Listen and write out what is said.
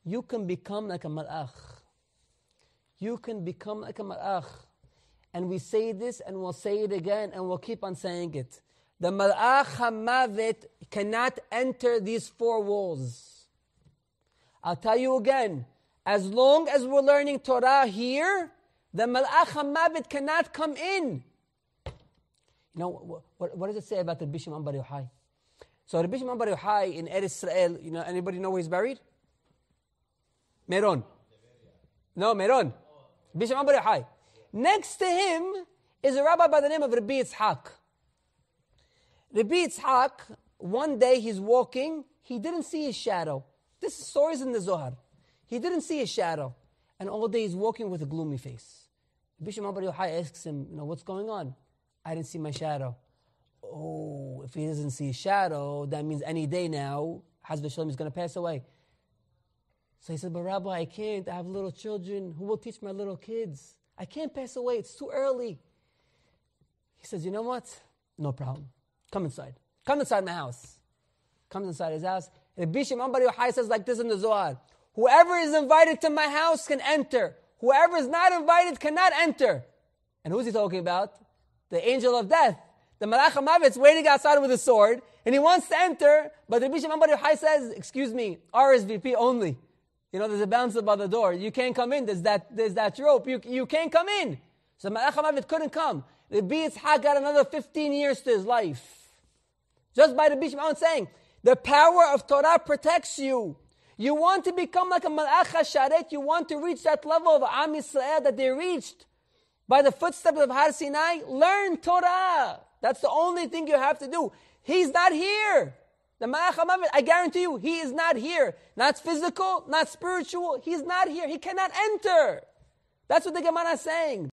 you can become like a malach. You can become like a malach. And we say this and we'll say it again and we'll keep on saying it. The malach hamavet cannot enter these four walls. I'll tell you again, as long as we're learning Torah here, the malach hamavet cannot come in. You know, what does it say about the Rabbi Shimon Bar Yochai? So Rabbi Shimon Bar Yochai in Eretz Israel, you know, anybody know where he's buried? Meron. No, Meron. Rabbi Shimon Bar Yochai. Next to him is a rabbi by the name of Rabbi Yitzhak. Rabbi Yitzhak, one day he's walking, he didn't see his shadow. This story is in the Zohar. He didn't see his shadow. And all day he's walking with a gloomy face. Rabbi Shimon Bar Yochai asks him, you know, what's going on? I didn't see my shadow. Oh, if he doesn't see his shadow, that means any day now, Haz v'Shalom is going to pass away. So he said, but Rabbi, I can't. I have little children. Who will teach my little kids? I can't pass away. It's too early. He says, you know what? No problem. Come inside. Come inside my house. Comes inside his house. Rabbi Shimon Bar Yochai says like this in the Zohar. Whoever is invited to my house can enter. Whoever is not invited cannot enter. And who's he talking about? The angel of death. The Malach HaMavet is waiting outside with a sword, and he wants to enter, but Rabbi Shimon Bar Yochai says, excuse me, RSVP only. You know, there's a bouncer by the door. You can't come in. There's that rope. You can't come in. So Malach HaMavet couldn't come. Rabbi Yitzhak got another 15 years to his life. Just by Rabbi Shimon saying, the power of Torah protects you. You want to become like a Malach HaSharet. You want to reach that level of Am Yisrael that they reached by the footsteps of Har Sinai. Learn Torah. That's the only thing you have to do. He's not here. The Malach HaMavet, I guarantee you, he is not here. Not physical, not spiritual. He's not here. He cannot enter. That's what the Gemara is saying.